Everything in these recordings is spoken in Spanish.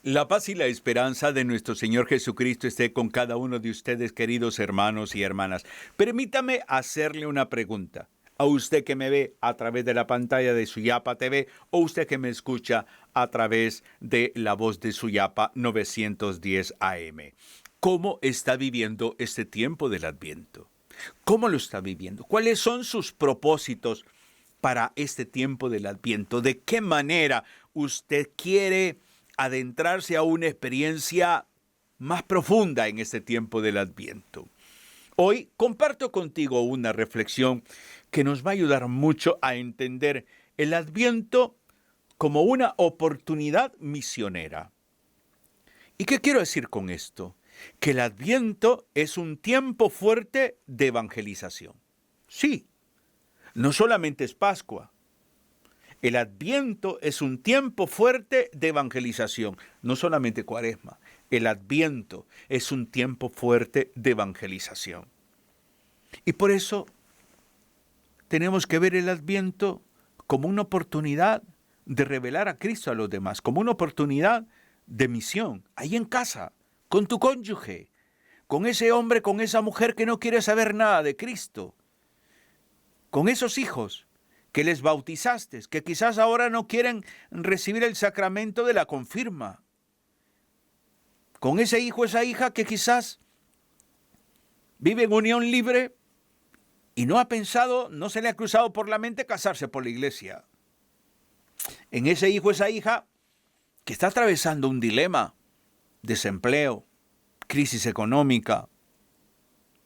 La paz y la esperanza de nuestro Señor Jesucristo esté con cada uno de ustedes, queridos hermanos y hermanas. Permítame hacerle una pregunta. A usted que me ve a través de la pantalla de Suyapa TV o usted que me escucha a través de la voz de Suyapa 910 AM. ¿Cómo está viviendo este tiempo del Adviento? ¿Cómo lo está viviendo? ¿Cuáles son sus propósitos para este tiempo del Adviento? ¿De qué manera usted quiere adentrarse a una experiencia más profunda en este tiempo del Adviento? Hoy comparto contigo una reflexión que nos va a ayudar mucho a entender el Adviento como una oportunidad misionera. ¿Y qué quiero decir con esto? Que el Adviento es un tiempo fuerte de evangelización. Sí, no solamente es Pascua. El Adviento es un tiempo fuerte de evangelización, no solamente Cuaresma. El Adviento es un tiempo fuerte de evangelización. Y por eso tenemos que ver el Adviento como una oportunidad de revelar a Cristo a los demás, como una oportunidad de misión, ahí en casa, con tu cónyuge, con ese hombre, con esa mujer que no quiere saber nada de Cristo, con esos hijos que les bautizaste, que quizás ahora no quieren recibir el sacramento de la confirma, con ese hijo, esa hija que quizás vive en unión libre y no ha pensado, no se le ha cruzado por la mente casarse por la iglesia. En ese hijo, esa hija que está atravesando un dilema, desempleo, crisis económica,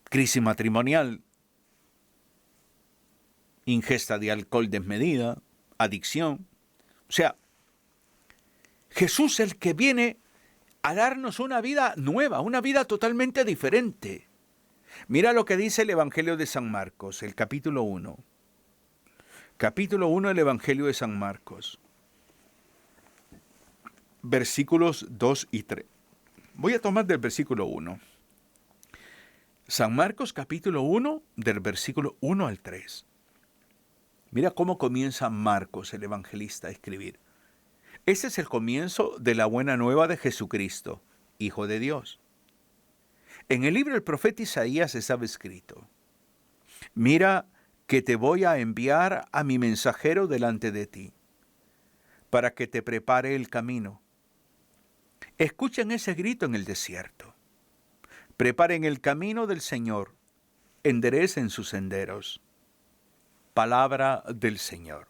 crisis matrimonial, ingesta de alcohol desmedida, adicción. O sea, Jesús es el que viene a darnos una vida nueva, una vida totalmente diferente. Mira lo que dice el Evangelio de San Marcos, el capítulo 1. Capítulo 1 del Evangelio de San Marcos. Versículos 2 y 3. Voy a tomar del versículo 1. San Marcos capítulo 1, del versículo 1 al 3. Mira cómo comienza Marcos, el evangelista, a escribir. Este es el comienzo de la buena nueva de Jesucristo, Hijo de Dios. En el libro del profeta Isaías estaba escrito: mira que te voy a enviar a mi mensajero delante de ti, para que te prepare el camino. Escuchen ese grito en el desierto. Preparen el camino del Señor, enderecen sus senderos. Palabra del Señor.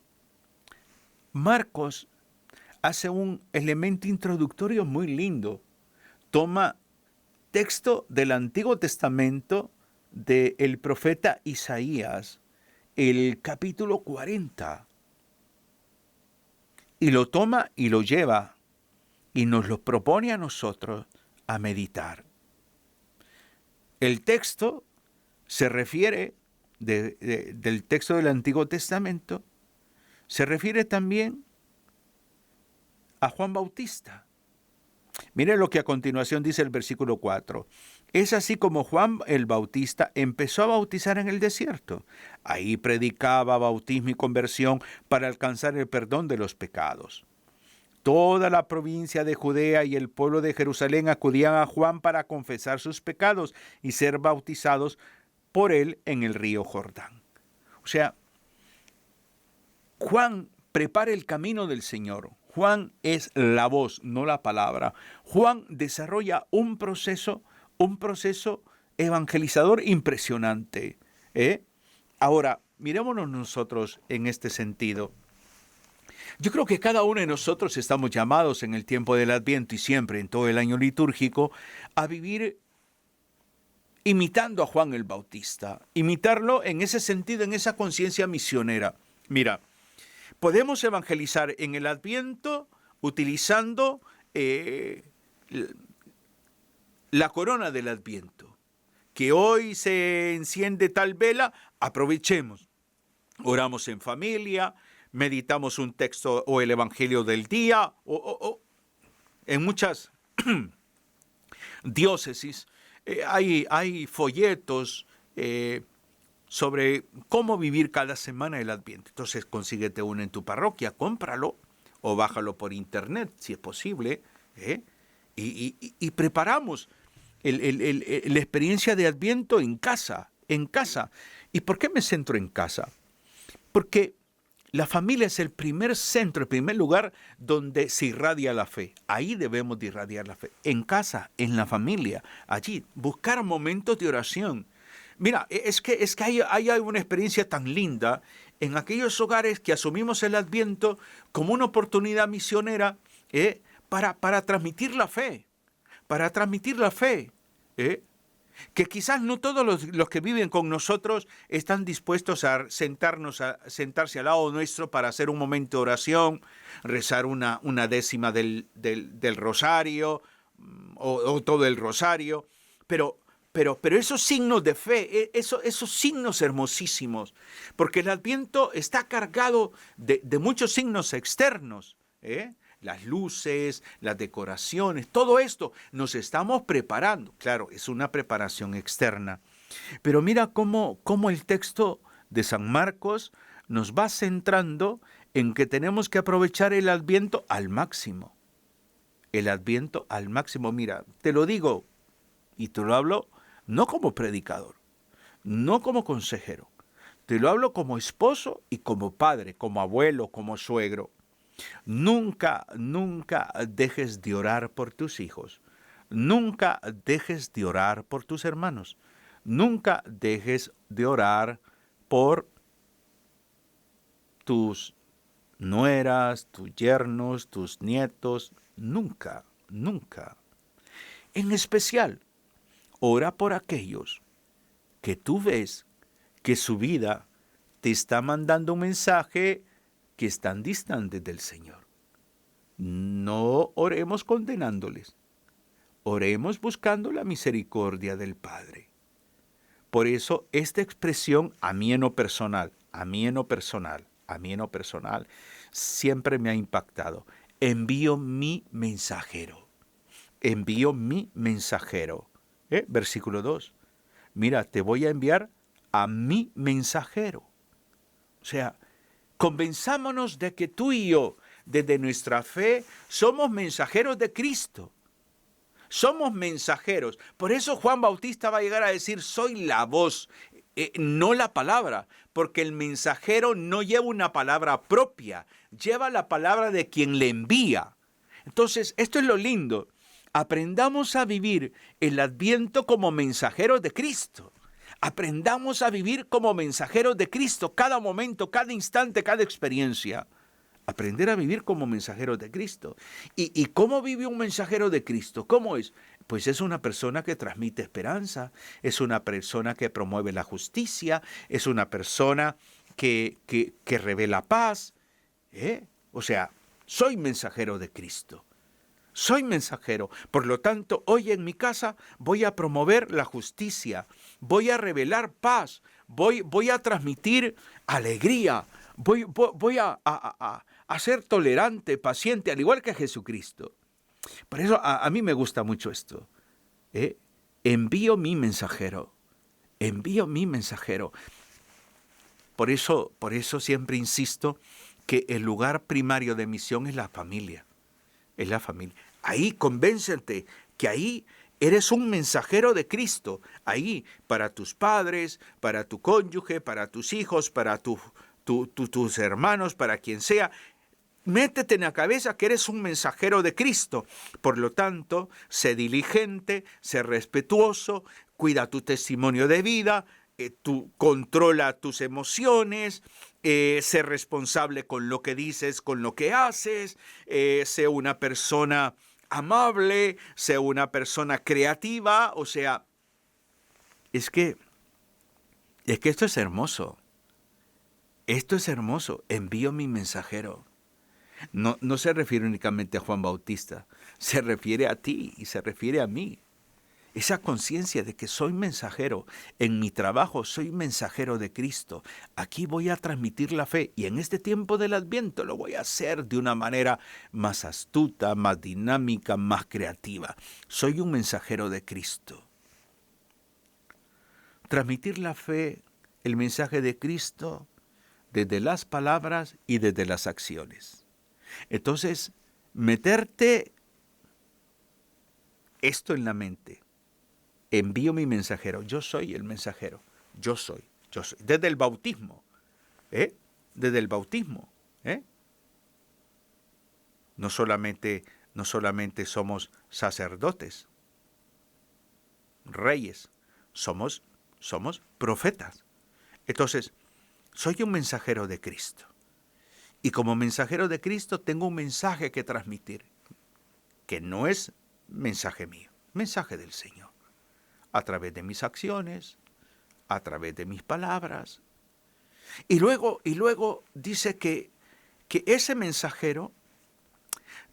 Marcos hace un elemento introductorio muy lindo. Toma texto del Antiguo Testamento del profeta Isaías, el capítulo 40, y lo toma y lo lleva y nos lo propone a nosotros a meditar. El texto se refiere del texto del Antiguo Testamento, se refiere también a Juan Bautista. Mire lo que a continuación dice el versículo 4. Es así como Juan el Bautista empezó a bautizar en el desierto. Ahí predicaba bautismo y conversión para alcanzar el perdón de los pecados. Toda la provincia de Judea y el pueblo de Jerusalén acudían a Juan para confesar sus pecados y ser bautizados por él en el río Jordán. O sea, Juan prepara el camino del Señor. Juan es la voz, no la palabra. Juan desarrolla un proceso evangelizador impresionante. Ahora, mirémonos nosotros en este sentido. Yo creo que cada uno de nosotros estamos llamados en el tiempo del Adviento y siempre en todo el año litúrgico a vivir imitando a Juan el Bautista, imitarlo en ese sentido, en esa conciencia misionera. Mira, podemos evangelizar en el Adviento utilizando la corona del Adviento. Que hoy se enciende tal vela, aprovechemos. Oramos en familia, meditamos un texto o el Evangelio del día, o en muchas diócesis hay folletos sobre cómo vivir cada semana el Adviento. Entonces consíguete uno en tu parroquia, cómpralo o bájalo por internet si es posible, y preparamos la experiencia de Adviento en casa, en casa. ¿Y por qué me centro en casa? Porque la familia es el primer centro, el primer lugar donde se irradia la fe. Ahí debemos de irradiar la fe. En casa, en la familia, allí, buscar momentos de oración. Mira, es que hay una experiencia tan linda en aquellos hogares que asumimos el Adviento como una oportunidad misionera para transmitir la fe, para transmitir la fe. Que quizás no todos los que viven con nosotros están dispuestos a sentarse al lado nuestro para hacer un momento de oración, rezar una décima del rosario o todo el rosario, pero esos signos de fe, esos signos hermosísimos, porque el Adviento está cargado de muchos signos externos, las luces, las decoraciones, todo esto nos estamos preparando. Claro, es una preparación externa. Pero mira cómo el texto de San Marcos nos va centrando en que tenemos que aprovechar el Adviento al máximo. El Adviento al máximo. Mira, te lo digo y te lo hablo no como predicador, no como consejero. Te lo hablo como esposo y como padre, como abuelo, como suegro. Nunca dejes de orar por tus hijos. Nunca dejes de orar por tus hermanos. Nunca dejes de orar por tus nueras, tus yernos, tus nietos. Nunca. En especial, ora por aquellos que tú ves que su vida te está mandando un mensaje que están distantes del Señor. No oremos condenándoles. Oremos buscando la misericordia del Padre. Por eso esta expresión a mí en lo personal, siempre me ha impactado. Envío mi mensajero. Versículo 2. Mira, te voy a enviar a mi mensajero. O sea, convenzámonos de que tú y yo, desde nuestra fe, somos mensajeros de Cristo. Somos mensajeros. Por eso Juan Bautista va a llegar a decir, soy la voz, no la palabra, porque el mensajero no lleva una palabra propia, lleva la palabra de quien le envía. Entonces, esto es lo lindo. Aprendamos a vivir el Adviento como mensajeros de Cristo. Aprendamos a vivir como mensajeros de Cristo cada momento, cada instante, cada experiencia. Aprender a vivir como mensajeros de Cristo. ¿Y cómo vive un mensajero de Cristo? ¿Cómo es? Pues es una persona que transmite esperanza, es una persona que promueve la justicia, es una persona que revela paz. O sea, soy mensajero de Cristo. Soy mensajero. Por lo tanto, hoy en mi casa voy a promover la justicia, voy a revelar paz, voy a transmitir alegría, voy a ser tolerante, paciente, al igual que Jesucristo. Por eso a mí me gusta mucho esto. Envío mi mensajero. Por eso siempre insisto que el lugar primario de misión es la familia. Es la familia. Ahí convéncete que ahí eres un mensajero de Cristo. Ahí para tus padres, para tu cónyuge, para tus hijos, para tus hermanos, para quien sea. Métete en la cabeza que eres un mensajero de Cristo. Por lo tanto, sé diligente, sé respetuoso, cuida tu testimonio de vida, tú controla tus emociones, sé responsable con lo que dices, con lo que haces, sé una persona amable, sé una persona creativa. O sea, es que esto es hermoso. Esto es hermoso. Envío mi mensajero. No se refiere únicamente a Juan Bautista, se refiere a ti y se refiere a mí. Esa conciencia de que soy mensajero, en mi trabajo soy mensajero de Cristo. Aquí voy a transmitir la fe y en este tiempo del Adviento lo voy a hacer de una manera más astuta, más dinámica, más creativa. Soy un mensajero de Cristo. Transmitir la fe, el mensaje de Cristo, desde las palabras y desde las acciones. Entonces, meterte esto en la mente. Envío mi mensajero. Yo soy el mensajero. Yo soy. Desde el bautismo. Desde el bautismo. No solamente somos sacerdotes, reyes, somos profetas. Entonces, soy un mensajero de Cristo. Y como mensajero de Cristo tengo un mensaje que transmitir, que no es mensaje mío, mensaje del Señor. A través de mis acciones, a través de mis palabras. Y luego dice que ese mensajero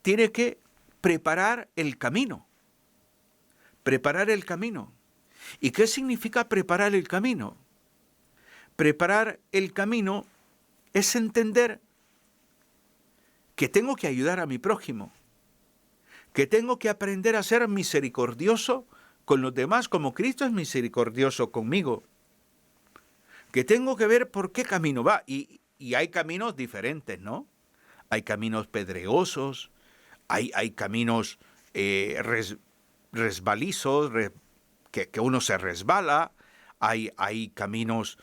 tiene que preparar el camino. Preparar el camino. ¿Y qué significa preparar el camino? Preparar el camino es entender que tengo que ayudar a mi prójimo, que tengo que aprender a ser misericordioso con los demás como Cristo es misericordioso conmigo, que tengo que ver por qué camino va. Y hay caminos diferentes, ¿no? Hay caminos pedregosos, hay caminos resbalizos, que uno se resbala, hay caminos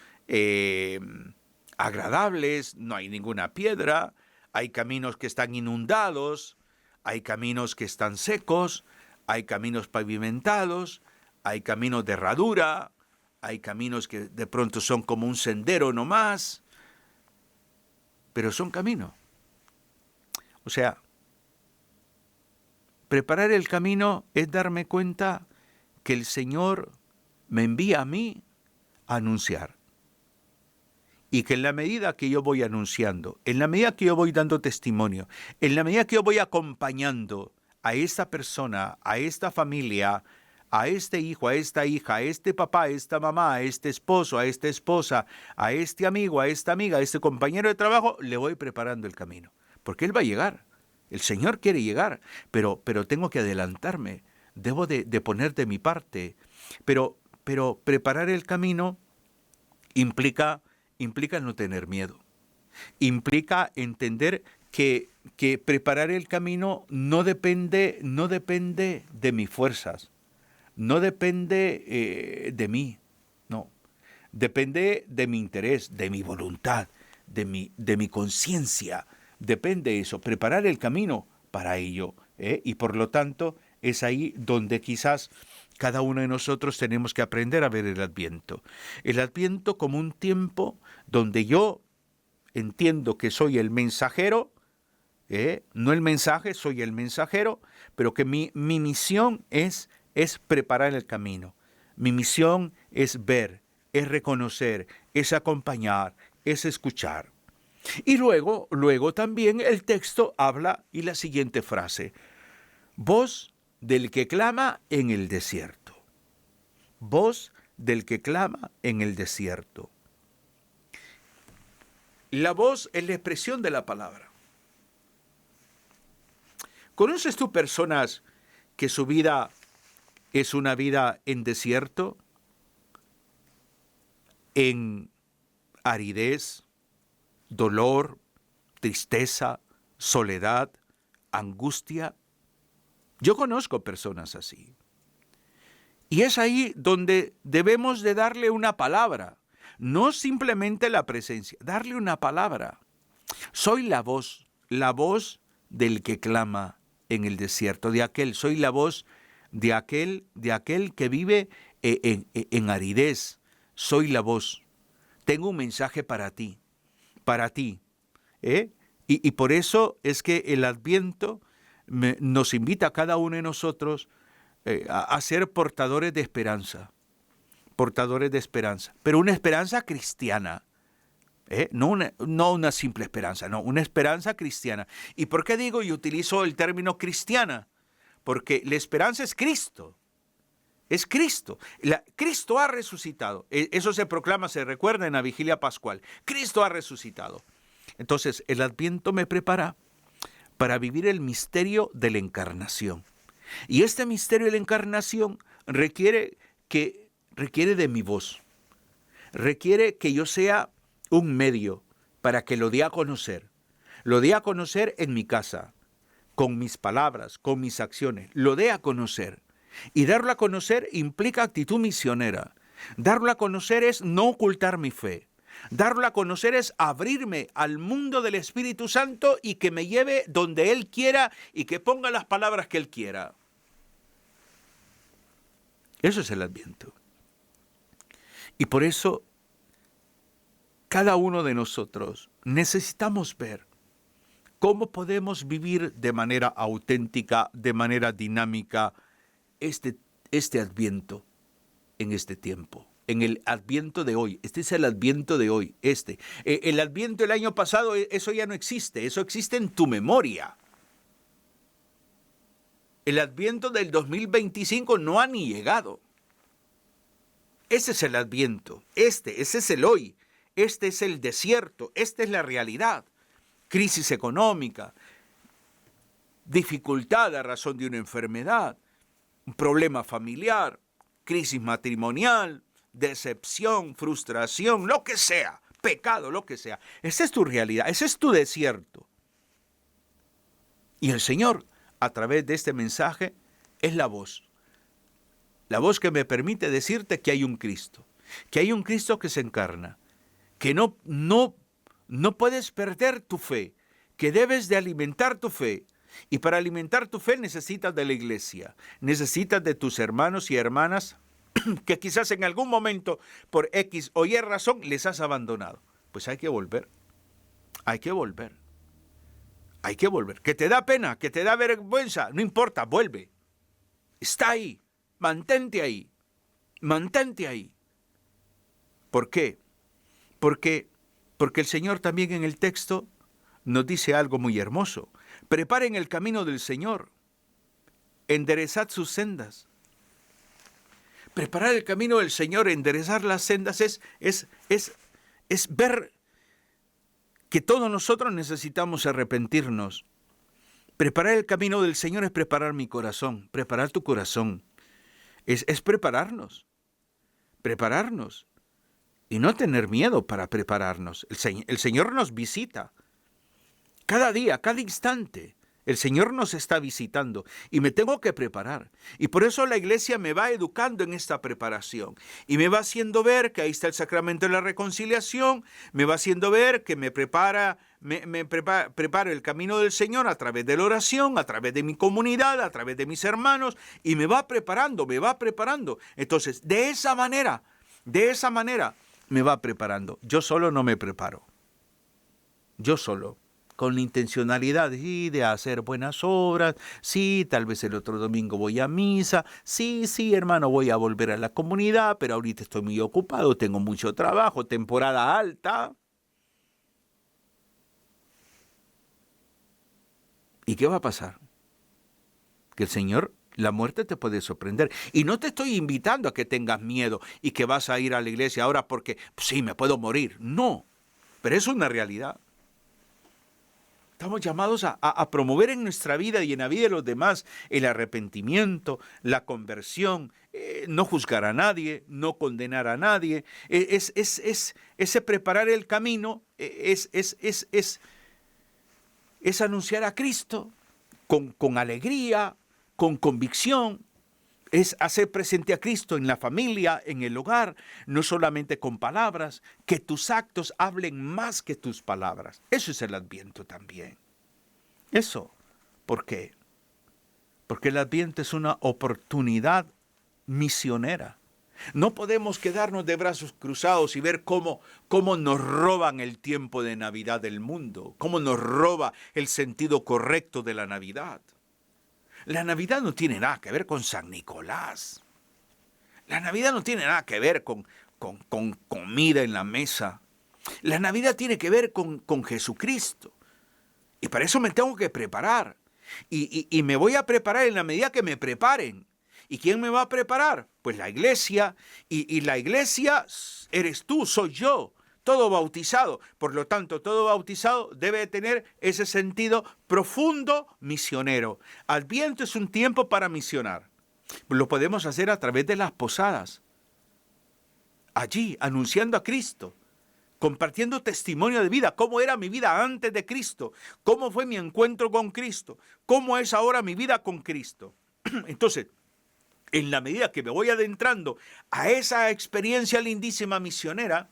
agradables, no hay ninguna piedra, hay caminos que están inundados, hay caminos que están secos, hay caminos pavimentados, hay caminos de herradura, hay caminos que de pronto son como un sendero nomás, pero son caminos. O sea, preparar el camino es darme cuenta que el Señor me envía a mí a anunciar. Y que en la medida que yo voy anunciando, en la medida que yo voy dando testimonio, en la medida que yo voy acompañando a esta persona, a esta familia, a este hijo, a esta hija, a este papá, a esta mamá, a este esposo, a esta esposa, a este amigo, a esta amiga, a este compañero de trabajo, le voy preparando el camino. Porque Él va a llegar. El Señor quiere llegar, pero tengo que adelantarme. Debo de poner de mi parte. Pero preparar el camino implica no tener miedo. Implica entender que preparar el camino no depende de mis fuerzas. No depende de mí. No. Depende de mi interés, de mi voluntad, de mi conciencia. Depende de eso. Preparar el camino para ello. Y por lo tanto, es ahí donde quizás cada uno de nosotros tenemos que aprender a ver el Adviento. El Adviento como un tiempo donde yo entiendo que soy el mensajero, no el mensaje, soy el mensajero, pero que mi misión es preparar el camino. Mi misión es ver, es reconocer, es acompañar, es escuchar. Y luego también el texto habla y la siguiente frase: voz del que clama en el desierto. Voz del que clama en el desierto. La voz es la expresión de la palabra. ¿Conoces tú personas que su vida es una vida en desierto? En aridez, dolor, tristeza, soledad, angustia. Yo conozco personas así. Y es ahí donde debemos de darle una palabra, no simplemente la presencia, darle una palabra. Soy la voz del que clama en el desierto, soy la voz de aquel que vive en aridez. Soy la voz. Tengo un mensaje para ti. Y por eso es que el Adviento nos invita a cada uno de nosotros a ser portadores de esperanza, pero una esperanza cristiana, no una simple esperanza, no, una esperanza cristiana. ¿Y por qué digo y utilizo el término cristiana? Porque la esperanza es Cristo. Es Cristo. Cristo ha resucitado. Eso se proclama, se recuerda en la vigilia pascual. Cristo ha resucitado. Entonces, el Adviento me prepara para vivir el misterio de la encarnación. Y este misterio de la encarnación requiere de mi voz. Requiere que yo sea un medio para que lo dé a conocer. Lo dé a conocer en mi casa, con mis palabras, con mis acciones. Lo dé a conocer. Y darlo a conocer implica actitud misionera. Darlo a conocer es no ocultar mi fe. Darlo a conocer es abrirme al mundo del Espíritu Santo y que me lleve donde Él quiera y que ponga las palabras que Él quiera. Eso es el Adviento. Y por eso, cada uno de nosotros necesitamos ver cómo podemos vivir de manera auténtica, de manera dinámica, este Adviento en este tiempo. En el Adviento de hoy. Este es el Adviento de hoy. El Adviento del año pasado, eso ya no existe. Eso existe en tu memoria. El Adviento del 2025 no ha ni llegado. Ese es el Adviento. Ese es el hoy. Este es el desierto. Esta es la realidad. Crisis económica, dificultad a razón de una enfermedad, un problema familiar, crisis matrimonial, decepción, frustración, lo que sea, pecado, lo que sea. Esa es tu realidad, ese es tu desierto. Y el Señor, a través de este mensaje, es la voz que me permite decirte que hay un Cristo que se encarna, que no puedes perder tu fe, que debes de alimentar tu fe. Y para alimentar tu fe necesitas de la iglesia, necesitas de tus hermanos y hermanas que quizás en algún momento, por X o Y razón, les has abandonado. Pues hay que volver. Que te da pena, que te da vergüenza, no importa, vuelve. Está ahí, mantente ahí. ¿Por qué? Porque el Señor también en el texto nos dice algo muy hermoso. Preparen el camino del Señor, enderezad sus sendas. Preparar el camino del Señor, enderezar las sendas es ver que todos nosotros necesitamos arrepentirnos. Preparar el camino del Señor es preparar mi corazón, preparar tu corazón. Es prepararnos y no tener miedo para prepararnos. El Señor nos visita cada día, cada instante. El Señor nos está visitando y me tengo que preparar. Y por eso la iglesia me va educando en esta preparación. Y me va haciendo ver que ahí está el sacramento de la reconciliación. Me va haciendo ver que me preparo el camino del Señor a través de la oración, a través de mi comunidad, a través de mis hermanos. Y me va preparando. Entonces, de esa manera me va preparando. Yo solo no me preparo. Con la intencionalidad de hacer buenas obras, sí, tal vez el otro domingo voy a misa, sí, hermano, voy a volver a la comunidad, pero ahorita estoy muy ocupado, tengo mucho trabajo, temporada alta. ¿Y qué va a pasar? Que el Señor, la muerte te puede sorprender. Y no te estoy invitando a que tengas miedo y que vas a ir a la iglesia ahora porque, sí, me puedo morir. No, pero es una realidad. Estamos llamados a promover en nuestra vida y en la vida de los demás el arrepentimiento, la conversión, no juzgar a nadie, no condenar a nadie. Ese preparar el camino, es anunciar a Cristo con alegría, con convicción. Es hacer presente a Cristo en la familia, en el hogar, no solamente con palabras, que tus actos hablen más que tus palabras. Eso es el Adviento también. Eso. ¿Por qué? Porque el Adviento es una oportunidad misionera. No podemos quedarnos de brazos cruzados y ver cómo nos roban el tiempo de Navidad del mundo, cómo nos roba el sentido correcto de la Navidad. La Navidad no tiene nada que ver con San Nicolás. La Navidad no tiene nada que ver con comida en la mesa. La Navidad tiene que ver con Jesucristo. Y para eso me tengo que preparar. Y me voy a preparar en la medida que me preparen. ¿Y quién me va a preparar? Pues la iglesia. Y la iglesia eres tú, soy yo. Todo bautizado. Por lo tanto, todo bautizado debe tener ese sentido profundo misionero. Adviento es un tiempo para misionar. Lo podemos hacer a través de las posadas. Allí, anunciando a Cristo. Compartiendo testimonio de vida. ¿Cómo era mi vida antes de Cristo? ¿Cómo fue mi encuentro con Cristo? ¿Cómo es ahora mi vida con Cristo? Entonces, en la medida que me voy adentrando a esa experiencia lindísima misionera,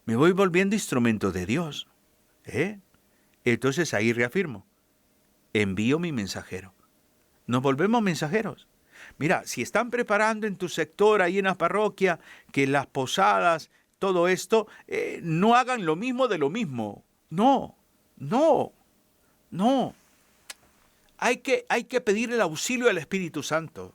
me voy volviendo instrumento de Dios. Entonces ahí reafirmo, envío mi mensajero. Nos volvemos mensajeros. Mira, si están preparando en tu sector, ahí en la parroquia, que las posadas, todo esto, no hagan lo mismo de lo mismo. No. Hay que pedir el auxilio del Espíritu Santo.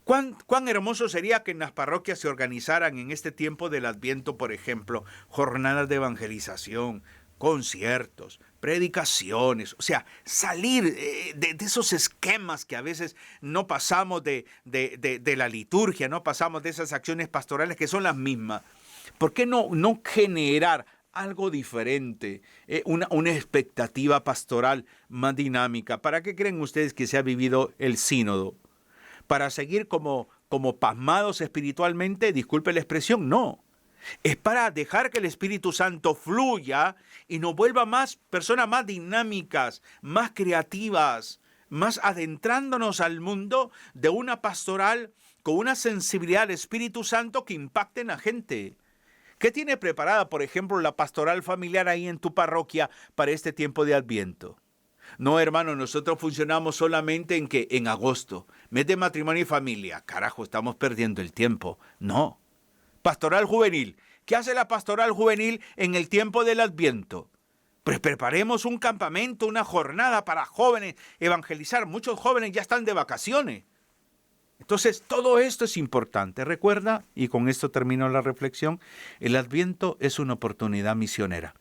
¿Cuán hermoso sería que en las parroquias se organizaran en este tiempo del Adviento, por ejemplo, jornadas de evangelización, conciertos, predicaciones, o sea, salir de esos esquemas que a veces no pasamos de la liturgia, no pasamos de esas acciones pastorales que son las mismas? ¿Por qué no generar algo diferente, una expectativa pastoral más dinámica? ¿Para qué creen ustedes que se ha vivido el sínodo? ¿Para seguir como pasmados espiritualmente? Disculpe la expresión, no. Es para dejar que el Espíritu Santo fluya y nos vuelva personas más dinámicas, más creativas, más adentrándonos al mundo de una pastoral con una sensibilidad al Espíritu Santo que impacte en la gente. ¿Qué tiene preparada, por ejemplo, la pastoral familiar ahí en tu parroquia para este tiempo de Adviento? No, hermano, nosotros funcionamos solamente en agosto, mes de matrimonio y familia. Carajo, estamos perdiendo el tiempo. No. Pastoral juvenil. ¿Qué hace la pastoral juvenil en el tiempo del Adviento? Pues preparemos un campamento, una jornada para jóvenes, evangelizar. Muchos jóvenes ya están de vacaciones. Entonces, todo esto es importante. Recuerda, y con esto termino la reflexión, el Adviento es una oportunidad misionera.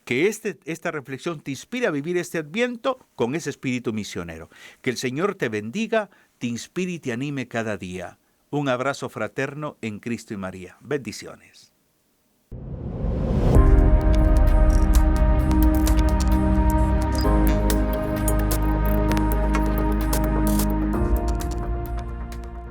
Que esta reflexión te inspire a vivir este Adviento con ese espíritu misionero. Que el Señor te bendiga, te inspire y te anime cada día. Un abrazo fraterno en Cristo y María. Bendiciones.